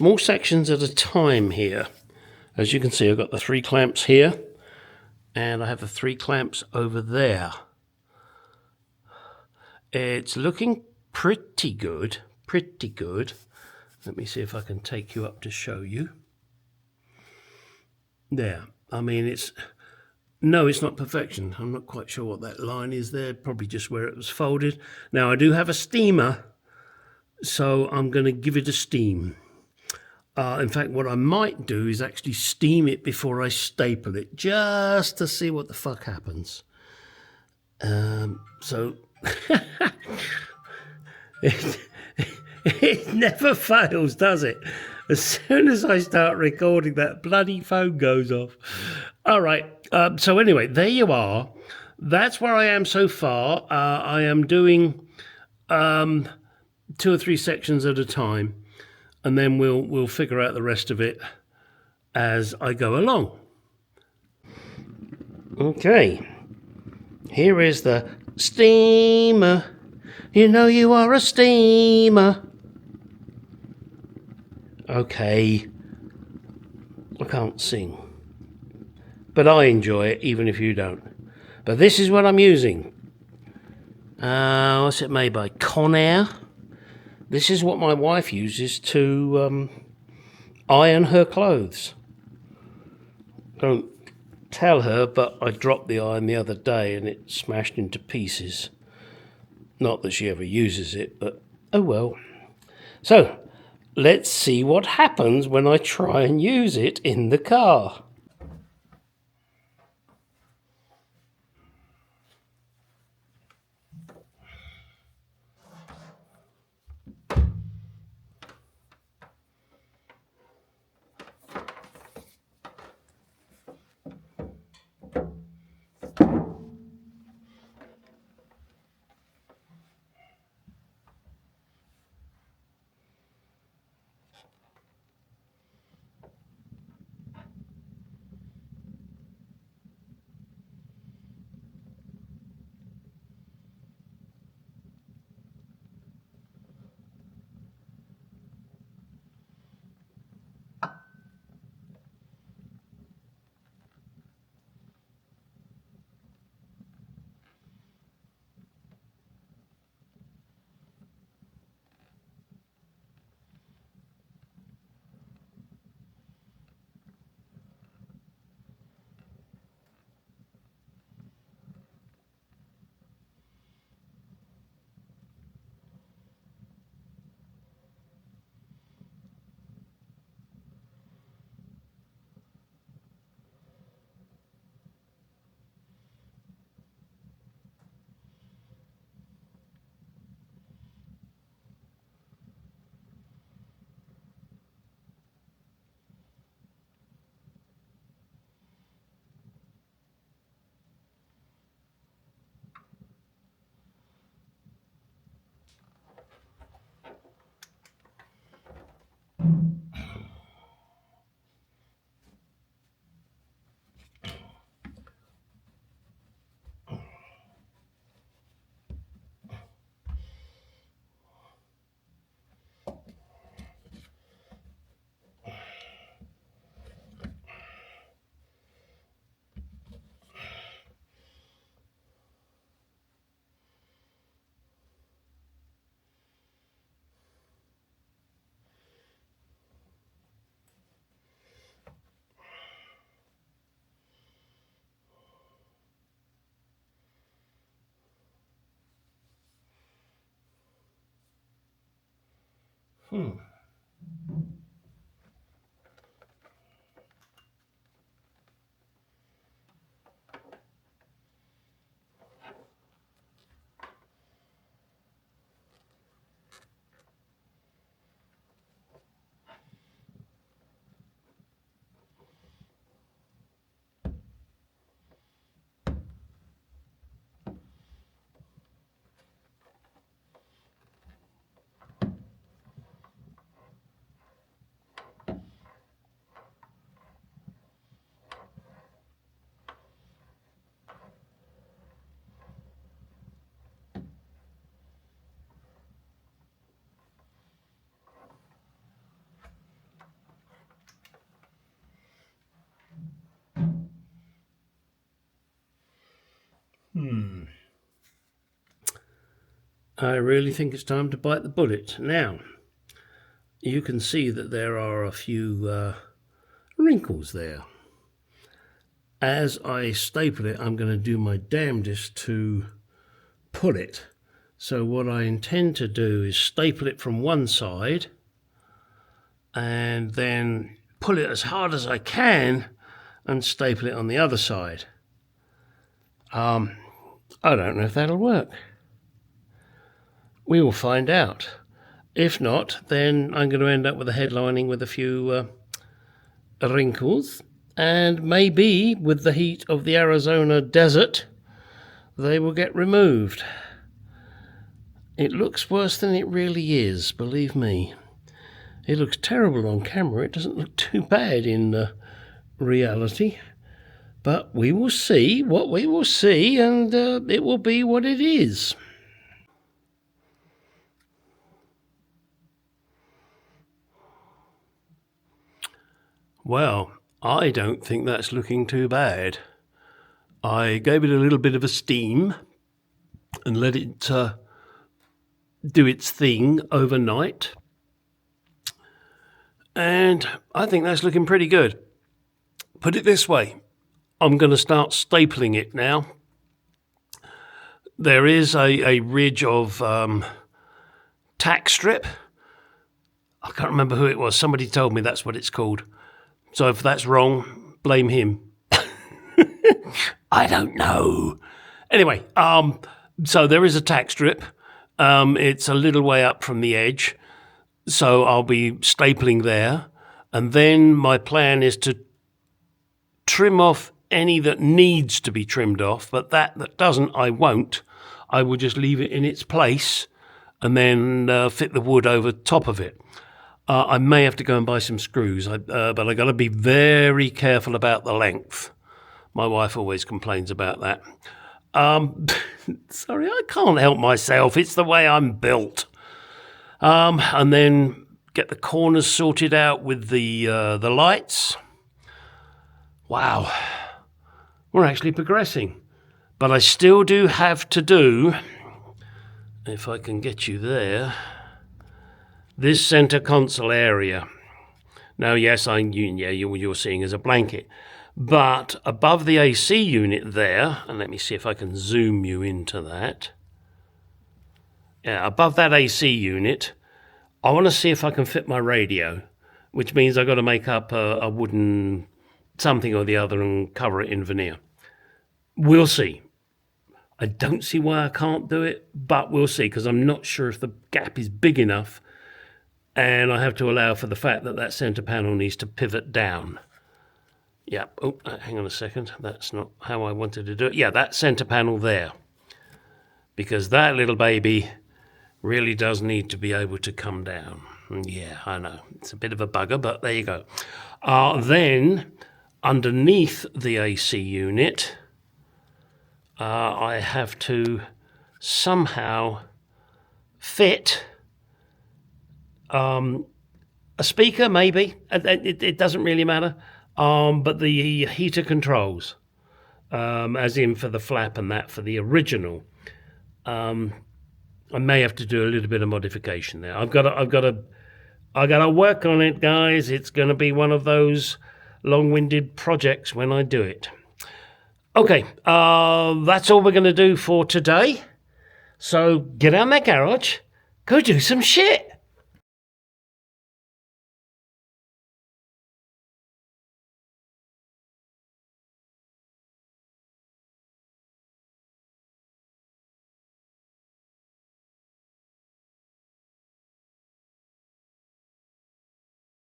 small sections at a time here. As you can see, I've got the 3 clamps here, and I have the 3 clamps over there. It's looking pretty good, pretty good. Let me see if I can take you up to show you. There, I mean, it's not perfection. I'm not quite sure what that line is there, probably just where it was folded. Now, I do have a steamer, so I'm going to give it a steam. In fact, what I might do is actually steam it before I staple it, just to see what the fuck happens. So it never fails, does it? As soon as I start recording, that bloody phone goes off. All right. So anyway, there you are. That's where I am so far. I am doing 2 or 3 sections at a time, and then we'll figure out the rest of it as I go along. Okay. Here is the steamer. You know you are a steamer. Okay. I can't sing, but I enjoy it, even if you don't. But this is what I'm using. What's it made by? Conair. This is what my wife uses to iron her clothes. Don't tell her, but I dropped the iron the other day and it smashed into pieces. Not that she ever uses it, but oh well. So, let's see what happens when I try and use it in the car. I really think it's time to bite the bullet. Now, you can see that there are a few wrinkles there. As I staple it, I'm going to do my damnedest to pull it. So what I intend to do is staple it from one side and then pull it as hard as I can and staple it on the other side. I don't know if that'll work. We will find out. If not, then I'm going to end up with a headlining with a few wrinkles, and maybe with the heat of the Arizona desert, they will get removed. It looks worse than it really is, believe me. It looks terrible on camera. It doesn't look too bad in reality. But we will see what we will see, and it will be what it is. Well, I don't think that's looking too bad. I gave it a little bit of a steam and let it do its thing overnight. And I think that's looking pretty good. Put it this way, I'm going to start stapling it now. There is a ridge of tack strip. I can't remember who it was. Somebody told me that's what it's called. So if that's wrong, blame him. I don't know. Anyway, so there is a tack strip. It's a little way up from the edge. So I'll be stapling there. And then my plan is to trim off any that needs to be trimmed off. But that doesn't, I won't. I will just leave it in its place and then fit the wood over top of it. I may have to go and buy some screws, but I got to be very careful about the length. My wife always complains about that. Sorry, I can't help myself. It's the way I'm built. And then get the corners sorted out with the lights. Wow, we're actually progressing. But I still do have to do, if I can get you there, this center console area. Now, yes, you're seeing as a blanket, but above the AC unit there, and let me see if I can zoom you into that. Yeah, above that AC unit, I want to see if I can fit my radio, which means I've got to make up a wooden something or the other and cover it in veneer. We'll see. I don't see why I can't do it, but we'll see, because I'm not sure if the gap is big enough. And I have to allow for the fact that that center panel needs to pivot down. Yeah, oh, hang on a second. That's not how I wanted to do it. Yeah, that center panel there. Because that little baby really does need to be able to come down. Yeah, I know. It's a bit of a bugger, but there you go. Then, underneath the AC unit, I have to somehow fit a speaker, maybe. It doesn't really matter. But the heater controls, as in for the flap and that for the original, I may have to do a little bit of modification there. I gotta work on it, guys. It's gonna be one of those long-winded projects when I do it. Okay, that's all we're gonna do for today. So get out of that garage, go do some shit.